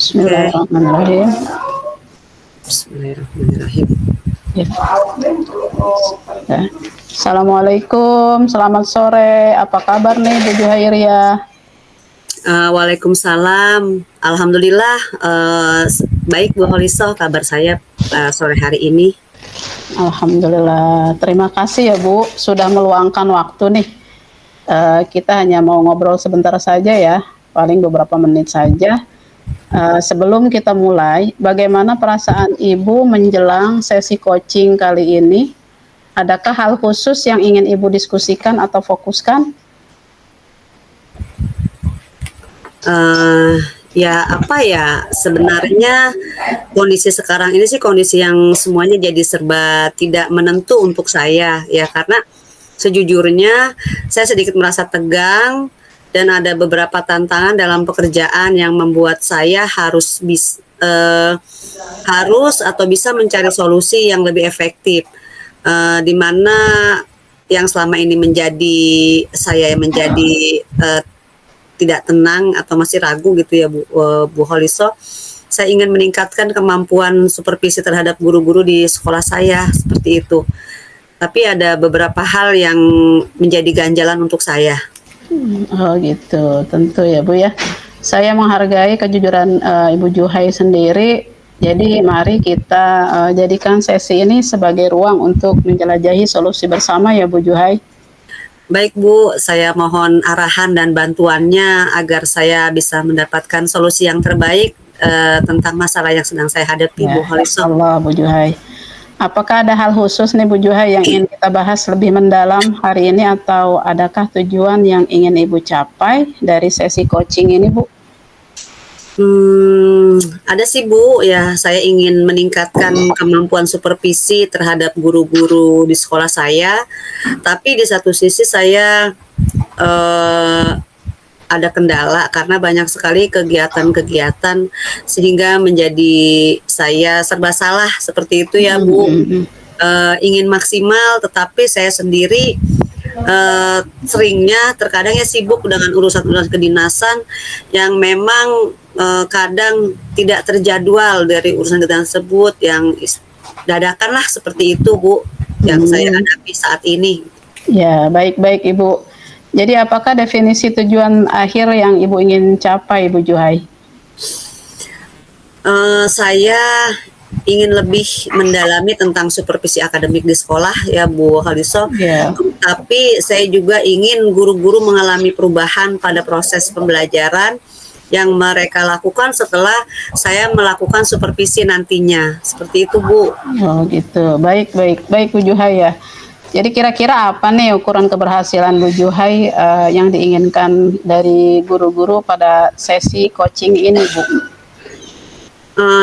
Oke, Bismillahirrahmanirrahim. Bismillahirrahmanirrahim. Ya. Ya. Assalamualaikum, selamat sore. Apa kabar nih Bu Juhairia? Waalaikumsalam. Alhamdulillah, baik Bu Holiso, kabar saya sore hari ini. Alhamdulillah. Terima kasih ya Bu, sudah meluangkan waktu nih. Kita hanya mau ngobrol sebentar saja ya, paling beberapa menit saja. Sebelum kita mulai, bagaimana perasaan Ibu menjelang sesi coaching kali ini? Adakah hal khusus yang ingin Ibu diskusikan atau fokuskan? Ya apa ya, sebenarnya kondisi sekarang ini sih kondisi yang semuanya jadi serba tidak menentu untuk saya ya, karena sejujurnya saya sedikit merasa tegang dan ada beberapa tantangan dalam pekerjaan yang membuat saya harus atau bisa mencari solusi yang lebih efektif, di mana yang selama ini menjadi tidak tenang atau masih ragu gitu ya Bu Holiso. Saya ingin meningkatkan kemampuan supervisi terhadap guru-guru di sekolah saya seperti itu. Tapi ada beberapa hal yang menjadi ganjalan untuk saya. Oh gitu, tentu ya Bu ya. Saya menghargai kejujuran Ibu Juhai sendiri. Jadi mari kita jadikan sesi ini sebagai ruang untuk menjelajahi solusi bersama ya Bu Juhai. Baik Bu, saya mohon arahan dan bantuannya agar saya bisa mendapatkan solusi yang terbaik tentang masalah yang sedang saya hadapi, Ya, Bu Holiso. Allah Bu Juhai. Apakah ada hal khusus nih Bu Juhai yang ingin kita bahas lebih mendalam hari ini, atau adakah tujuan yang ingin Ibu capai dari sesi coaching ini Bu? Ada sih Bu, ya saya ingin meningkatkan kemampuan supervisi terhadap guru-guru di sekolah saya, tapi di satu sisi saya ada kendala karena banyak sekali kegiatan-kegiatan sehingga menjadi saya serba salah seperti itu ya Bu. Ingin maksimal tetapi saya sendiri seringnya terkadang ya sibuk dengan urusan-urusan kedinasan yang memang kadang tidak terjadwal dari urusan tersebut, yang dadakan lah seperti itu Bu yang saya hadapi saat ini. Ya, baik-baik Ibu. Jadi apakah definisi tujuan akhir yang Ibu ingin capai Bu Juhai? Saya ingin lebih mendalami tentang supervisi akademik di sekolah ya Bu Holiso. Ya. Tapi saya juga ingin guru-guru mengalami perubahan pada proses pembelajaran yang mereka lakukan setelah saya melakukan supervisi nantinya. Seperti itu Bu. Oh gitu, baik Bu Juhai ya. Jadi kira-kira apa nih ukuran keberhasilan Bu Juhai yang diinginkan dari guru-guru pada sesi coaching ini Bu?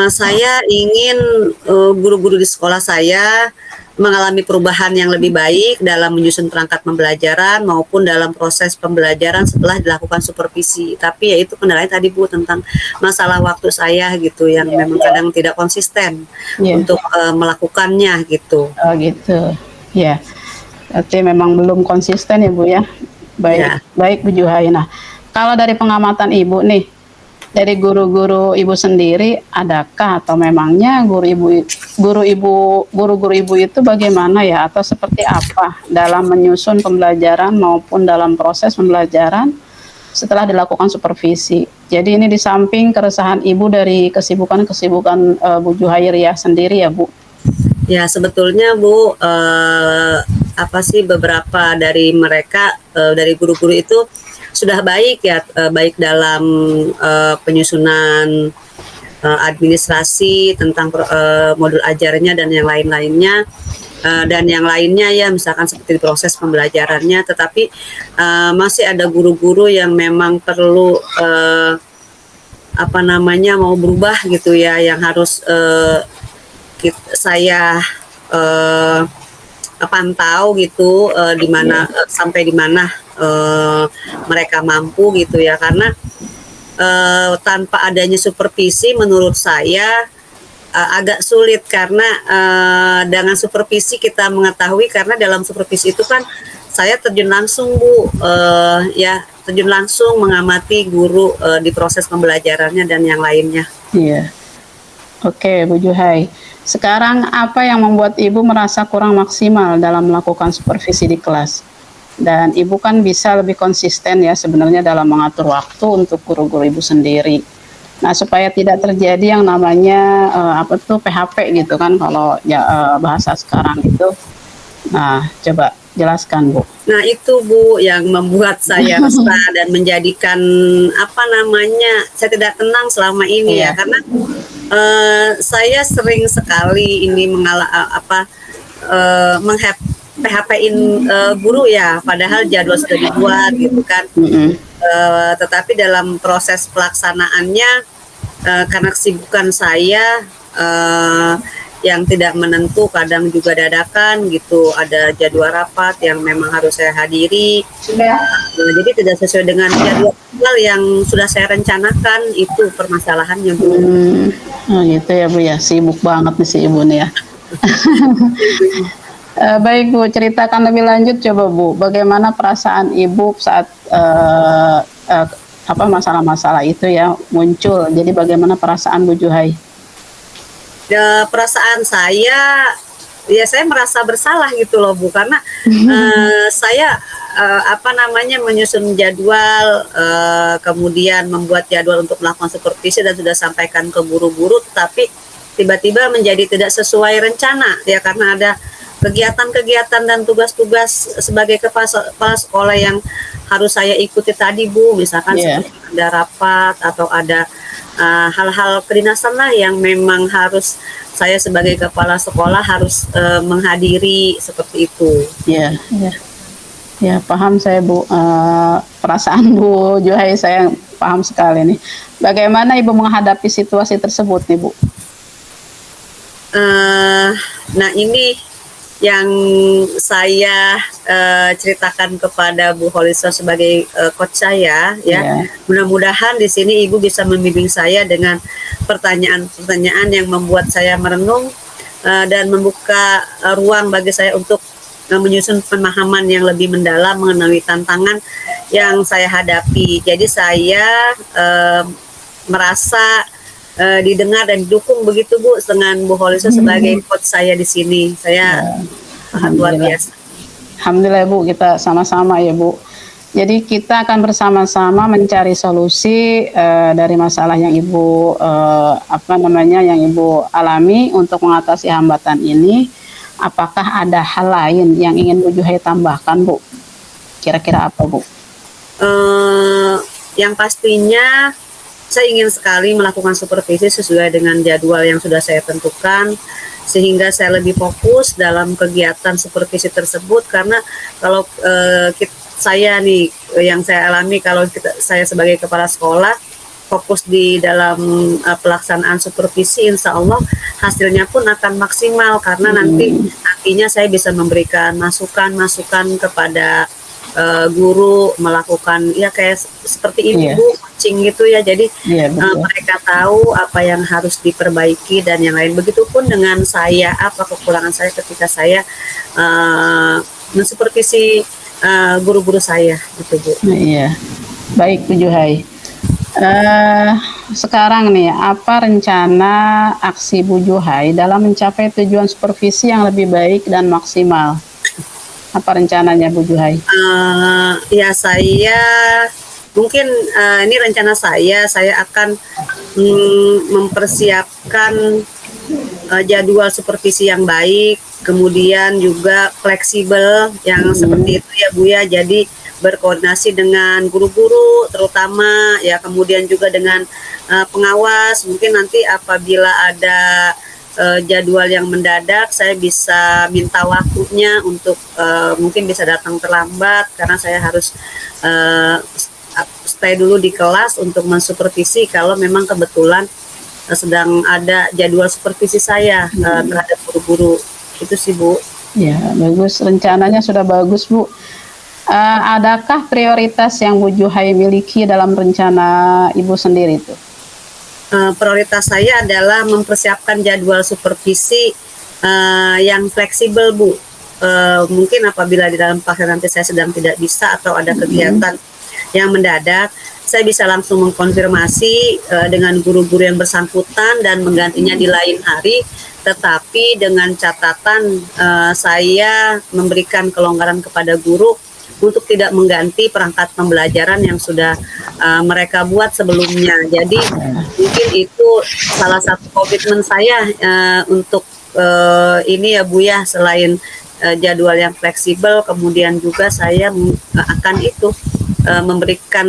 Saya ingin guru-guru di sekolah saya mengalami perubahan yang lebih baik dalam menyusun perangkat pembelajaran maupun dalam proses pembelajaran setelah dilakukan supervisi. Tapi ya itu kendalanya tadi Bu, tentang masalah waktu saya gitu yang memang kadang tidak konsisten untuk melakukannya gitu. Oh gitu, ya. Berarti memang belum konsisten ya Bu ya. Baik Bu Juhai. Nah, kalau dari pengamatan Ibu nih, dari guru-guru Ibu sendiri, adakah atau memangnya guru-guru Ibu itu bagaimana ya, atau seperti apa dalam menyusun pembelajaran maupun dalam proses pembelajaran setelah dilakukan supervisi? Jadi ini di samping keresahan Ibu dari kesibukan Bu Juhairia sendiri ya Bu? Ya sebetulnya Bu, beberapa dari mereka dari guru-guru itu sudah baik ya, baik dalam penyusunan administrasi tentang modul ajarnya dan yang lain-lainnya, dan yang lainnya ya misalkan seperti proses pembelajarannya. Tetapi masih ada guru-guru yang memang perlu mau berubah gitu ya, yang harus saya pantau gitu, di mana sampai di mana mereka mampu gitu ya, karena tanpa adanya supervisi menurut saya agak sulit, karena dengan supervisi kita mengetahui, karena dalam supervisi itu kan saya terjun langsung Bu, terjun langsung mengamati guru di proses pembelajarannya dan yang lainnya. Iya. Oke, Bu Juhai. Sekarang apa yang membuat Ibu merasa kurang maksimal dalam melakukan supervisi di kelas? Dan Ibu kan bisa lebih konsisten ya sebenarnya dalam mengatur waktu untuk guru-guru Ibu sendiri. Nah, supaya tidak terjadi yang namanya apa tuh PHP gitu kan kalau ya bahasa sekarang itu. Nah, coba jelaskan, Bu. Nah, itu Bu yang membuat saya resah dan menjadikan apa namanya, saya tidak tenang selama ini ya, Iya. karena saya sering sekali ini PHP-in guru ya, padahal jadwal sudah dibuat gitu kan. Mm-mm. Tetapi dalam proses pelaksanaannya karena kesibukan saya yang tidak menentu, kadang juga dadakan gitu, ada jadwal rapat yang memang harus saya hadiri. Jadi tidak sesuai dengan jadwal yang sudah saya rencanakan, itu permasalahannya Bu. Oh gitu ya Bu ya, sibuk banget nih si Ibu nih ya. Baik Bu, ceritakan lebih lanjut coba Bu, bagaimana perasaan Ibu saat apa masalah-masalah itu ya muncul. Jadi bagaimana perasaan Bu Juhai? Perasaan saya, ya saya merasa bersalah gitu loh Bu, karena saya apa namanya menyusun jadwal, kemudian membuat jadwal untuk melakukan supervisi dan sudah sampaikan ke guru-guru, tetapi tiba-tiba menjadi tidak sesuai rencana ya, karena ada kegiatan-kegiatan dan tugas-tugas sebagai kepala sekolah yang harus saya ikuti tadi Bu, misalkan seperti ada rapat atau ada hal-hal kedinasan lah yang memang harus saya sebagai kepala sekolah harus menghadiri seperti itu. Ya, ya, ya paham saya Bu, perasaan Bu Juhai saya paham sekali nih. Bagaimana Ibu menghadapi situasi tersebut nih Bu? Nah ini yang saya ceritakan kepada Bu Holiswa sebagai coach saya ya. Mudah-mudahan di sini Ibu bisa membimbing saya dengan pertanyaan-pertanyaan yang membuat saya merenung dan membuka ruang bagi saya untuk menyusun pemahaman yang lebih mendalam mengenai tantangan yang saya hadapi. Jadi saya merasa didengar dan didukung begitu Bu dengan Bu Holiswa sebagai coach saya di sini. Saya luar biasa. Alhamdulillah Bu, kita sama-sama ya Bu. Jadi kita akan bersama-sama mencari solusi dari masalah yang Ibu yang Ibu alami untuk mengatasi hambatan ini. Apakah ada hal lain yang ingin Bu Juhai tambahkan Bu? Kira-kira apa Bu? Yang pastinya saya ingin sekali melakukan supervisi sesuai dengan jadwal yang sudah saya tentukan, sehingga saya lebih fokus dalam kegiatan supervisi tersebut. Karena kalau saya nih yang saya alami, kalau saya sebagai kepala sekolah fokus di dalam pelaksanaan supervisi, insya Allah hasilnya pun akan maksimal, karena nantinya saya bisa memberikan masukan kepada guru, melakukan ya kayak seperti ini Bu, coaching gitu ya. Jadi mereka tahu apa yang harus diperbaiki dan yang lain. Begitupun dengan saya, apa kekurangan saya ketika saya mensupervisi guru-guru saya gitu Bu. Iya, baik Bu Juhai. Sekarang nih, apa rencana aksi Bu Juhai dalam mencapai tujuan supervisi yang lebih baik dan maksimal? Apa rencananya Bu Juhai? Ya saya mungkin ini rencana saya akan mempersiapkan jadwal supervisi yang baik, kemudian juga fleksibel yang seperti itu ya Bu ya. Jadi berkoordinasi dengan guru-guru terutama ya, kemudian juga dengan pengawas. Mungkin nanti apabila ada jadwal yang mendadak, saya bisa minta waktunya untuk mungkin bisa datang terlambat karena saya harus stay dulu di kelas untuk mensupervisi kalau memang kebetulan sedang ada jadwal supervisi saya terhadap guru-guru. Itu sih Bu. Ya, bagus, rencananya sudah bagus Bu. Adakah prioritas yang Bu Juhai miliki dalam rencana Ibu sendiri itu? Prioritas saya adalah mempersiapkan jadwal supervisi yang fleksibel Bu. Mungkin apabila di dalam pelaksanaan nanti saya sedang tidak bisa atau ada kegiatan yang mendadak, saya bisa langsung mengkonfirmasi dengan guru-guru yang bersangkutan dan menggantinya di lain hari, tetapi dengan catatan saya memberikan kelonggaran kepada guru untuk tidak mengganti perangkat pembelajaran yang sudah mereka buat sebelumnya. Jadi mungkin itu salah satu komitmen saya untuk ini ya Bu ya, selain jadwal yang fleksibel, kemudian juga saya akan itu memberikan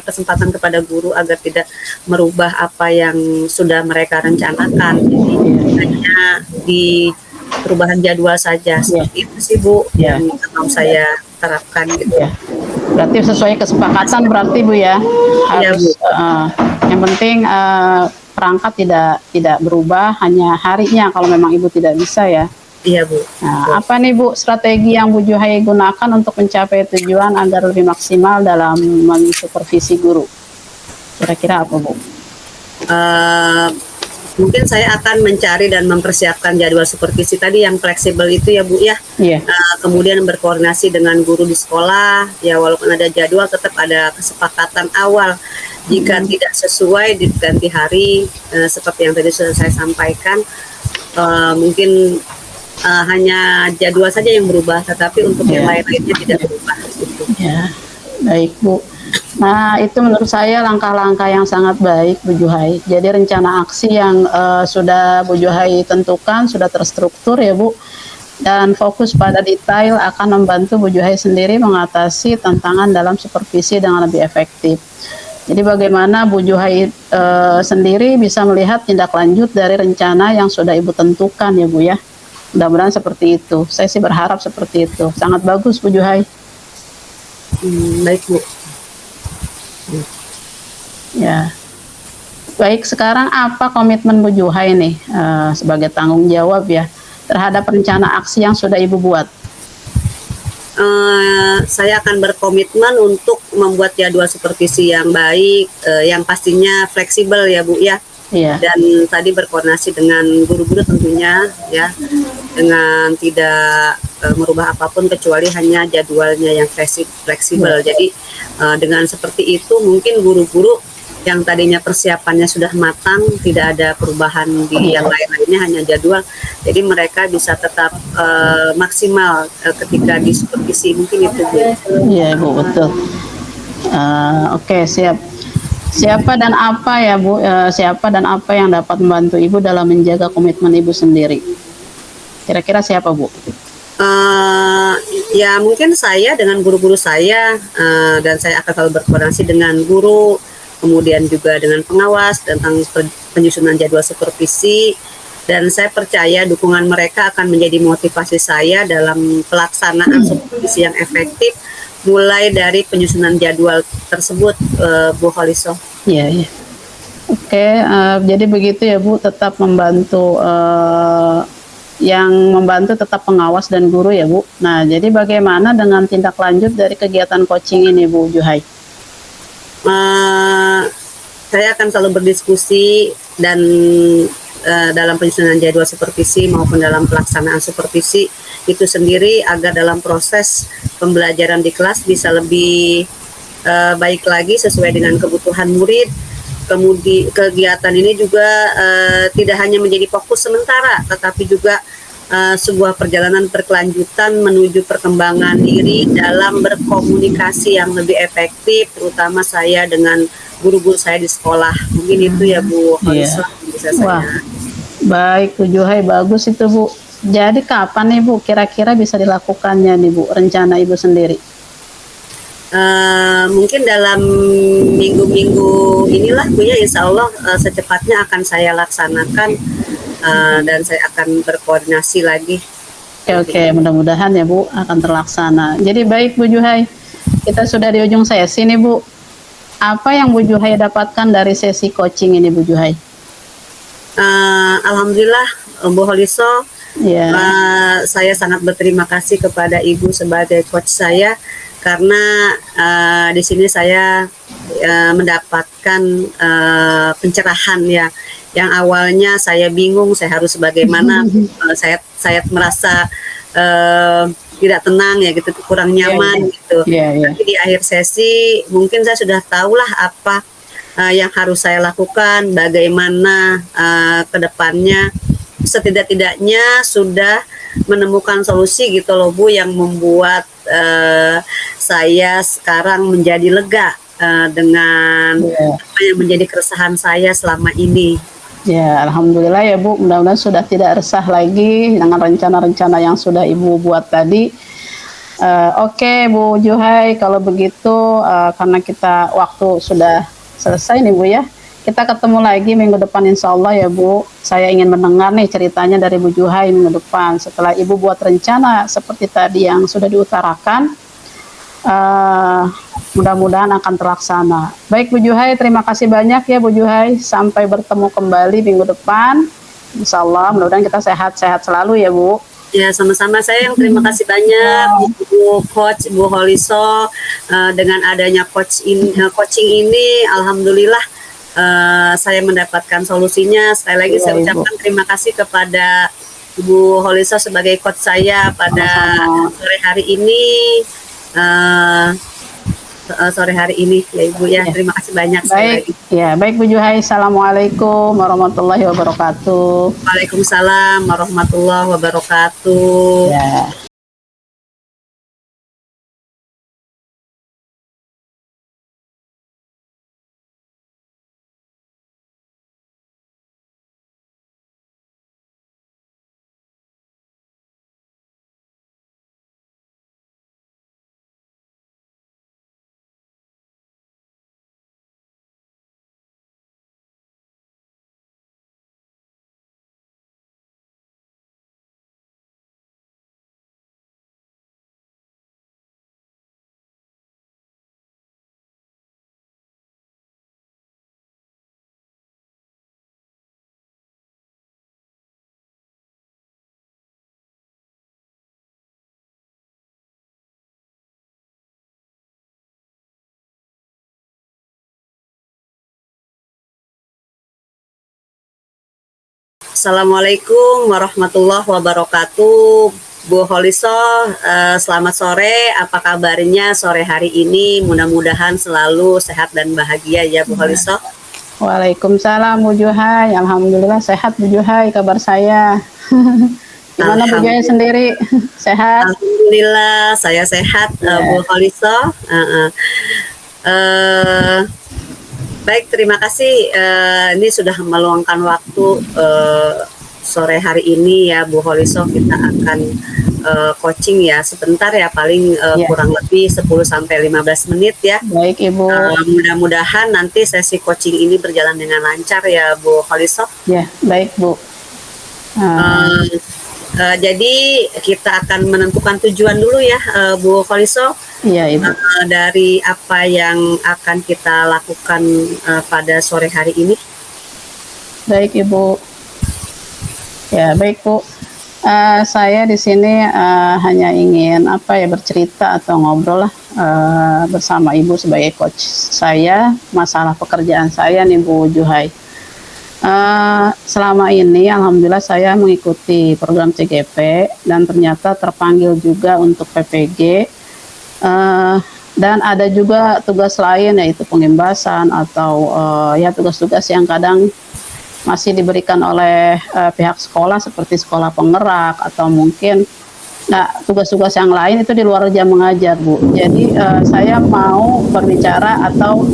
kesempatan kepada guru agar tidak merubah apa yang sudah mereka rencanakan. Jadi hanya di perubahan jadwal saja. Seperti itu sih Bu yang mau saya terapkan gitu. Berarti sesuai kesepakatan berarti Bu ya. Harus yang penting perangkat tidak berubah, hanya harinya kalau memang Ibu tidak bisa ya. Iya Bu. Nah, apa nih Bu strategi yang Bu Juhai gunakan untuk mencapai tujuan agar lebih maksimal dalam mensupervisi guru? Kira-kira apa Bu? Mungkin saya akan mencari dan mempersiapkan jadwal supervisi tadi yang fleksibel itu ya Bu ya. Kemudian berkoordinasi dengan guru di sekolah, ya walaupun ada jadwal tetap ada kesepakatan awal. Jika tidak sesuai diganti hari, seperti yang tadi sudah saya sampaikan, mungkin hanya jadwal saja yang berubah, tetapi untuk yang lain-lainnya tidak berubah. Gitu. Ya, baik Bu. Nah, itu menurut saya langkah-langkah yang sangat baik Bu Juhai. Jadi rencana aksi yang sudah Bu Juhai tentukan sudah terstruktur ya Bu, dan fokus pada detail akan membantu Bu Juhai sendiri mengatasi tantangan dalam supervisi dengan lebih efektif. Jadi bagaimana Bu Juhai sendiri bisa melihat tindak lanjut dari rencana yang sudah Ibu tentukan ya Bu ya. Mudah-mudahan seperti itu. Saya sih berharap seperti itu. Sangat bagus Bu Juhai. Baik Bu. Ya, baik. Sekarang apa komitmen Bu Juhai nih sebagai tanggung jawab ya terhadap rencana aksi yang sudah Ibu buat? Saya akan berkomitmen untuk membuat jadwal supervisi yang baik, yang pastinya fleksibel ya Bu ya. Dan tadi berkoordinasi dengan guru-guru tentunya ya, dengan tidak merubah apapun kecuali hanya jadwalnya yang fleksibel. Jadi dengan seperti itu mungkin guru-guru yang tadinya persiapannya sudah matang, tidak ada perubahan di yang lain-lainnya, hanya jadwal. Jadi mereka bisa tetap maksimal ketika di supervisi, mungkin itu Bu. Iya Bu, betul. Oke, siap. Siapa dan apa ya Bu, siapa dan apa yang dapat membantu Ibu dalam menjaga komitmen Ibu sendiri? Kira-kira siapa Bu? Ya mungkin saya dengan guru-guru saya, dan saya akan selalu berkoordinasi dengan guru, kemudian juga dengan pengawas tentang penyusunan jadwal supervisi, dan saya percaya dukungan mereka akan menjadi motivasi saya dalam pelaksanaan supervisi yang efektif, mulai dari penyusunan jadwal tersebut, Bu Kholiso. Iya. Oke, jadi begitu ya Bu, tetap membantu yang membantu tetap pengawas dan guru ya Bu. Nah, jadi bagaimana dengan tindak lanjut dari kegiatan coaching ini Bu Juhai? Saya akan selalu berdiskusi dan dalam penyusunan jadwal supervisi maupun dalam pelaksanaan supervisi itu sendiri agar dalam proses pembelajaran di kelas bisa lebih baik lagi sesuai dengan kebutuhan murid. Kemudian kegiatan ini juga tidak hanya menjadi fokus sementara, tetapi juga sebuah perjalanan berkelanjutan menuju perkembangan diri dalam berkomunikasi yang lebih efektif, terutama saya dengan guru-guru saya di sekolah. Mungkin itu ya Bu Kholiso bisa saya. Wah, baik Bu Juhai, bagus itu Bu. Jadi kapan nih Bu kira-kira bisa dilakukannya nih Bu, rencana Ibu sendiri? Mungkin dalam minggu-minggu inilah Bu ya, insya Allah secepatnya akan saya laksanakan, dan saya akan berkoordinasi lagi. Oke, mudah-mudahan ya Bu akan terlaksana. Jadi baik Bu Juhai, kita sudah di ujung sesi nih Bu. Apa yang Bu Juhai dapatkan dari sesi coaching ini Bu Juhai? Alhamdulillah Bu Kholiso, saya sangat berterima kasih kepada Ibu sebagai coach saya, karena di sini saya mendapatkan pencerahan ya, yang awalnya saya bingung saya harus bagaimana, saya merasa eh, tidak tenang ya gitu, kurang Iya, nyaman iya. gitu. Iya, iya. Tapi di akhir sesi mungkin saya sudah tahulah apa yang harus saya lakukan, bagaimana ke depannya. Setidak-tidaknya sudah menemukan solusi gitu loh Bu, yang membuat saya sekarang menjadi lega dengan Iya. apa yang menjadi keresahan saya selama ini. Ya, alhamdulillah ya Bu, mudah-mudahan sudah tidak resah lagi dengan rencana-rencana yang sudah Ibu buat tadi. Oke Bu Juhai, kalau begitu karena kita waktu sudah selesai nih Bu ya, kita ketemu lagi minggu depan insya Allah ya Bu. Saya ingin mendengar nih ceritanya dari Bu Juhai minggu depan setelah Ibu buat rencana seperti tadi yang sudah diutarakan. Mudah-mudahan akan terlaksana. Baik Bu Juhai, terima kasih banyak ya Bu Juhai. Sampai bertemu kembali minggu depan. Insya Allah, mudah-mudahan kita sehat-sehat selalu ya Bu. Ya, sama-sama. Saya yang terima kasih banyak Bu Coach, Bu Holiso, dengan adanya coaching ini, alhamdulillah saya mendapatkan solusinya. Sekali lagi Iya, saya Ibu. ucapkan terima kasih kepada Bu Holiso sebagai coach saya pada Sama-sama. sore hari ini. Sore hari ini ya Ibu ya. Ya. Terima kasih banyak sekali Baik, lagi. ya baik Bu Juhai. Assalamualaikum warahmatullahi wabarakatuh. Waalaikumsalam warahmatullahi wabarakatuh. Ya. Assalamualaikum warahmatullahi wabarakatuh. Bu Holiso, selamat sore. Apa kabarnya sore hari ini? Mudah-mudahan selalu sehat dan bahagia ya Bu Holiso. Waalaikumsalam Bu Juhai. Alhamdulillah sehat Bu Juhai, kabar saya. Gimana Bu Juhai sendiri? Sehat? Alhamdulillah saya sehat Bu Holiso. Baik, terima kasih. Ini sudah meluangkan waktu sore hari ini ya Bu Holiso, kita akan coaching ya sebentar ya, paling kurang lebih 10-15 menit ya. Baik Ibu. Mudah-mudahan nanti sesi coaching ini berjalan dengan lancar ya Bu Holiso. Ya, baik Bu. Jadi kita akan menentukan tujuan dulu ya Bu Holiso. Iya Ibu. Dari apa yang akan kita lakukan pada sore hari ini. Baik Ibu. Ya baik Bu. Saya di sini hanya ingin bercerita atau ngobrol lah bersama Ibu sebagai coach saya masalah pekerjaan saya nih Bu Juhai. Selama ini alhamdulillah saya mengikuti program CGP dan ternyata terpanggil juga untuk PPG, dan ada juga tugas lain yaitu pengimbasan atau tugas-tugas yang kadang masih diberikan oleh pihak sekolah seperti sekolah penggerak atau mungkin tugas-tugas yang lain itu di luar jam mengajar Bu. Jadi saya mau berbicara atau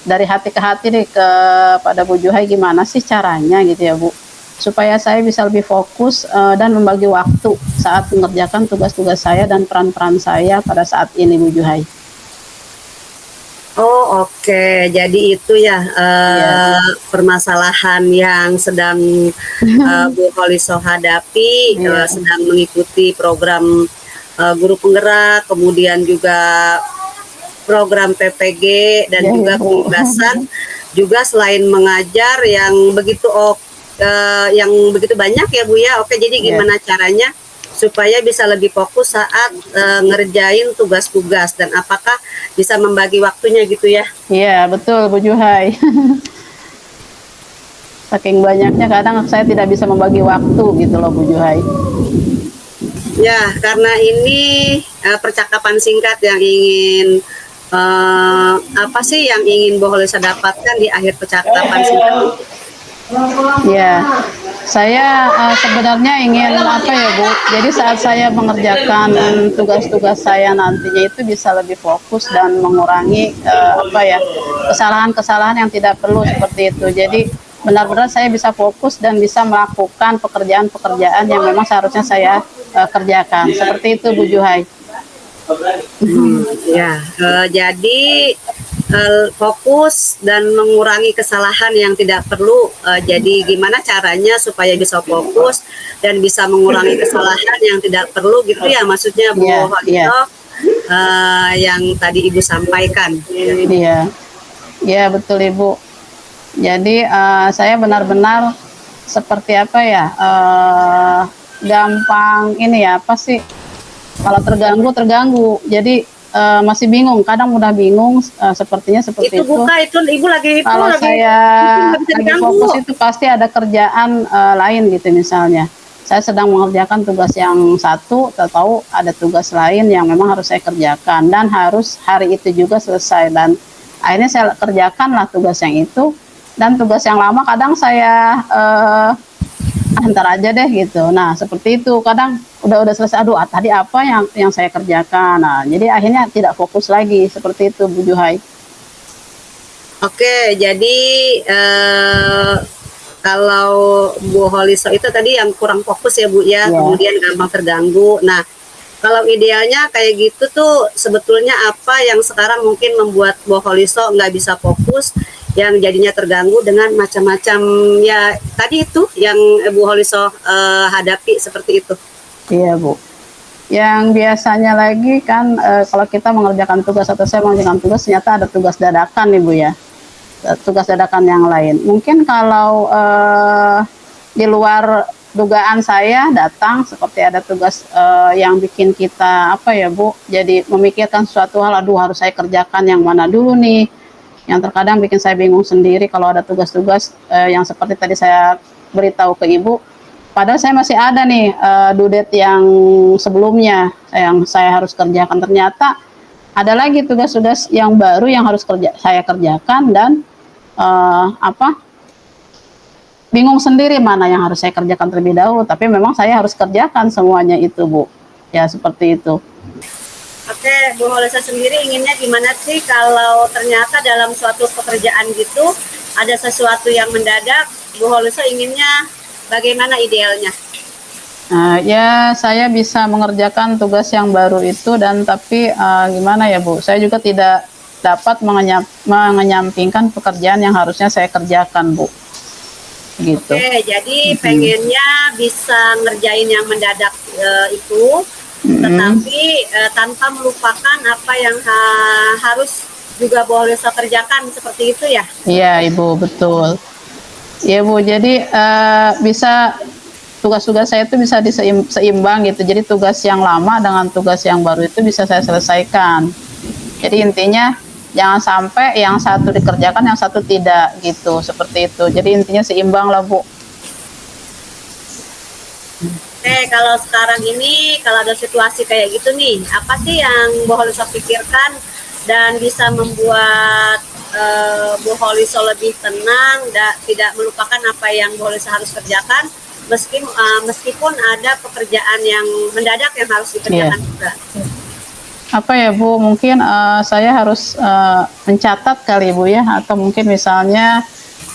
dari hati ke hati nih kepada Bu Juhai, gimana sih caranya gitu ya Bu, supaya saya bisa lebih fokus dan membagi waktu saat mengerjakan tugas-tugas saya dan peran-peran saya pada saat ini Bu Juhai. Oh oke. Jadi itu ya permasalahan yang sedang Bu Holiso hadapi, sedang mengikuti program guru penggerak, kemudian juga program PPG dan juga pengimbasan, juga selain mengajar yang begitu banyak ya Bu ya. Oke, jadi gimana caranya supaya bisa lebih fokus saat ngerjain tugas-tugas, dan apakah bisa membagi waktunya gitu ya? Iya betul Bu Juhai. Saking banyaknya kadang saya tidak bisa membagi waktu gitu loh Bu Juhai. Ya, karena ini percakapan singkat yang ingin apa sih yang ingin Bu Holisa dapatkan di akhir percakapan singkat? Ya, saya sebenarnya ingin apa ya Bu, jadi saat saya mengerjakan tugas-tugas saya nantinya itu bisa lebih fokus dan mengurangi apa ya, kesalahan-kesalahan yang tidak perlu seperti itu. Jadi benar-benar saya bisa fokus dan bisa melakukan pekerjaan-pekerjaan yang memang seharusnya saya kerjakan. Seperti itu Bu Juhai. Ya, jadi fokus dan mengurangi kesalahan yang tidak perlu. Jadi gimana caranya supaya bisa fokus dan bisa mengurangi kesalahan yang tidak perlu gitu ya maksudnya Bu Holisa, yang tadi Ibu sampaikan. Iya, ya betul Ibu. Jadi saya benar-benar seperti apa ya, gampang ini ya, apa sih, kalau terganggu. Jadi masih bingung, kadang udah bingung, sepertinya seperti itu. Itu Ibu lagi itu Kalau lagi, saya bisa lagi diganggu. fokus itu pasti ada kerjaan lain gitu misalnya. Saya sedang mengerjakan tugas yang satu, tahu ada tugas lain yang memang harus saya kerjakan dan harus hari itu juga selesai, dan akhirnya saya kerjakanlah tugas yang itu, dan tugas yang lama kadang saya antar aja deh gitu. Nah seperti itu, kadang udah selesai, aduh tadi apa yang saya kerjakan. Nah jadi akhirnya tidak fokus lagi, seperti itu Bu Juhai. Oke, jadi kalau Bu Holisa itu tadi yang kurang fokus ya Bu ya, kemudian gampang terganggu. Nah, kalau idealnya kayak gitu tuh sebetulnya apa yang sekarang mungkin membuat Bu Holisa nggak bisa fokus, yang jadinya terganggu dengan macam-macam ya tadi itu yang Bu Holisa hadapi seperti itu. Iya Bu. Yang biasanya lagi kan kalau kita mengerjakan tugas atau saya mengerjakan tugas, ternyata ada tugas dadakan nih Bu ya. Tugas dadakan yang lain. Mungkin kalau di luar dugaan saya datang, seperti ada tugas yang bikin kita apa ya Bu, jadi memikirkan suatu hal, aduh harus saya kerjakan yang mana dulu nih, yang terkadang bikin saya bingung sendiri kalau ada tugas-tugas yang seperti tadi saya beritahu ke Ibu, padahal saya masih ada nih due date yang sebelumnya yang saya harus kerjakan, ternyata ada lagi tugas-tugas yang baru yang harus saya kerjakan, dan bingung sendiri mana yang harus saya kerjakan terlebih dahulu, tapi memang saya harus kerjakan semuanya itu Bu. Ya seperti itu. Oke, Bu Holisa sendiri inginnya gimana sih kalau ternyata dalam suatu pekerjaan gitu ada sesuatu yang mendadak, Bu Holisa inginnya bagaimana idealnya? Ya saya bisa mengerjakan tugas yang baru itu, dan tapi gimana ya Bu, saya juga tidak dapat menyampingkan pekerjaan yang harusnya saya kerjakan Bu. Gitu. Oke, jadi pengennya bisa ngerjain yang mendadak itu, tetapi tanpa melupakan apa yang harus juga boleh saya kerjakan, seperti itu ya? Iya Ibu, betul. Iya Bu, jadi bisa tugas-tugas saya itu bisa seimbang gitu. Jadi tugas yang lama dengan tugas yang baru itu bisa saya selesaikan. Jadi intinya jangan sampai yang satu dikerjakan, yang satu tidak gitu, seperti itu. Jadi intinya seimbang lah Bu. Oke, kalau sekarang ini kalau ada situasi kayak gitu nih, apa sih yang Bu Holisa pikirkan dan bisa membuat Bu Holisa lebih tenang, tidak melupakan apa yang Bu Holisa harus kerjakan, meskipun ada pekerjaan yang mendadak yang harus dikerjakan juga. Apa ya Bu, mungkin saya harus mencatat kali Bu ya, atau mungkin misalnya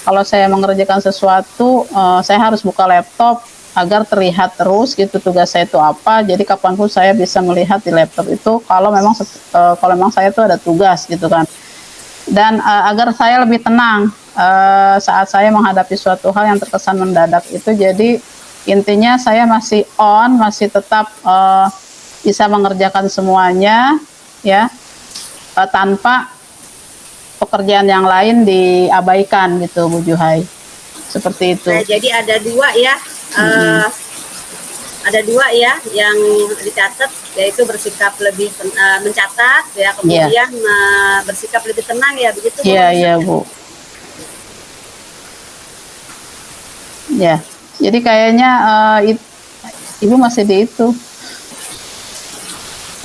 kalau saya mengerjakan sesuatu, saya harus buka laptop agar terlihat terus gitu tugas saya itu apa, jadi kapanpun saya bisa melihat di laptop itu kalau memang saya itu ada tugas gitu kan, dan agar saya lebih tenang saat saya menghadapi suatu hal yang terkesan mendadak itu. Jadi intinya saya masih masih tetap bisa mengerjakan semuanya ya, tanpa pekerjaan yang lain diabaikan gitu Bu Juhai, seperti itu. Nah, jadi ada dua ya, ada dua ya yang dicatat, yaitu bersikap lebih mencatat ya, kemudian bersikap lebih tenang ya, begitu Bu? Iya Bu. Ya, jadi kayaknya ibu masih di itu,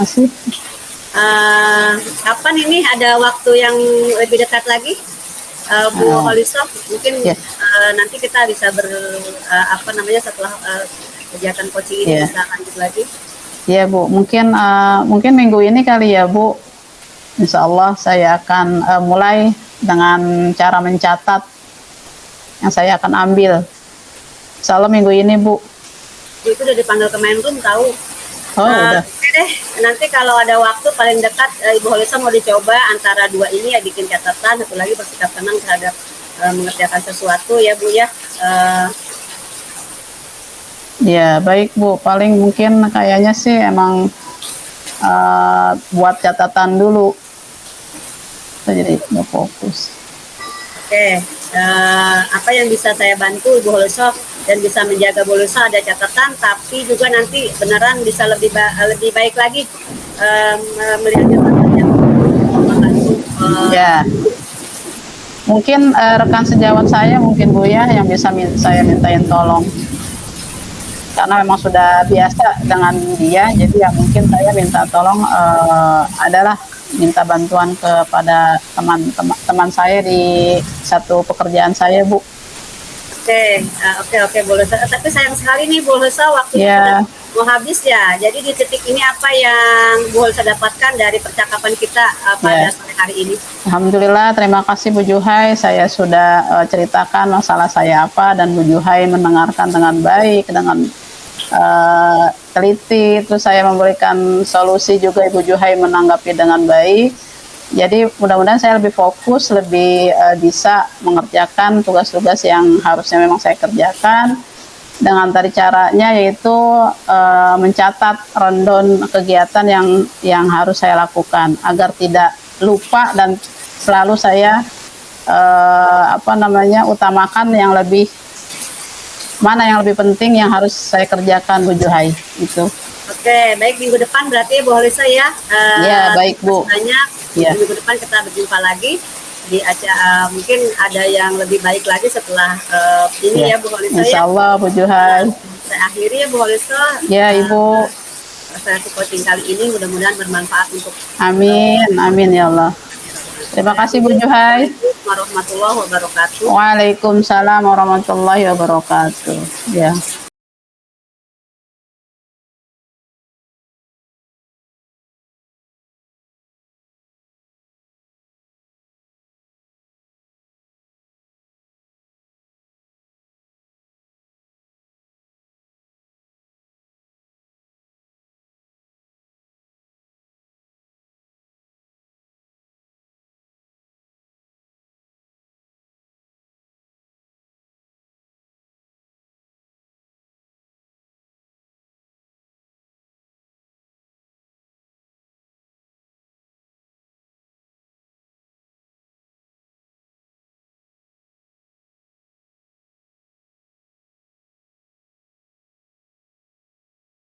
masih. Kapan ini ada waktu yang lebih dekat lagi, Bu Holisah? Mungkin Ya. nanti kita bisa setelah kegiatan coaching ini bisa lanjut lagi. Ya Bu, mungkin minggu ini kali ya Bu. Insya Allah saya akan mulai dengan cara mencatat yang saya akan ambil. Insya Allah minggu ini Bu. Itu udah dipanggil ke Menrum tahu. Oh, udah. Oke deh, nanti kalau ada waktu paling dekat Ibu Holisah mau dicoba antara dua ini ya, bikin catatan, satu lagi bersikap tenang terhadap mengerjakan sesuatu ya Bu ya. Ya baik Bu, paling mungkin kayaknya sih emang buat catatan dulu, jadi nggak fokus. Oke, apa yang bisa saya bantu Ibu Holisah dan bisa menjaga Bu Holisah ada catatan, tapi juga nanti beneran bisa lebih baik lagi melihat catatan yang membantu. Ya, mungkin rekan sejawat saya mungkin Bu ya yang bisa saya mintain tolong, karena memang sudah biasa dengan dia, jadi ya mungkin saya minta tolong adalah minta bantuan kepada teman saya di satu pekerjaan saya Bu. Oke, Bu Holisah. Tapi sayang sekali nih Bu Holisah, waktunya mau habis ya. Jadi di titik ini apa yang Bu Holisah dapatkan dari percakapan kita pada sore hari ini? Alhamdulillah, terima kasih Bu Juhai. Saya sudah ceritakan masalah saya apa, dan Bu Juhai mendengarkan dengan baik, dengan teliti. Terus saya memberikan solusi juga, Ibu Juhai menanggapi dengan baik. Jadi mudah-mudahan saya lebih fokus, lebih bisa mengerjakan tugas-tugas yang harusnya memang saya kerjakan. Dengan tadi caranya yaitu mencatat rundown kegiatan yang harus saya lakukan agar tidak lupa, dan selalu saya utamakan yang lebih, mana yang lebih penting yang harus saya kerjakan Bu Juhai itu. Oke, baik, minggu depan berarti Bu Holisah ya. Ya, baik Bu. Banyak. Ya. Minggu depan kita berjumpa lagi di acara, mungkin ada yang lebih baik lagi setelah ini ya Bu Holisah. Insya Allah Bu Juhai. Saya akhiri ya Bu Holisah. Ya Ibu. Sesi coaching kali ini mudah-mudahan bermanfaat untuk. Amin, amin ya Allah. Terima kasih Bu Juhai. Warahmatullahi wabarakatuh. Waalaikumsalam warahmatullahi wabarakatuh. Ya.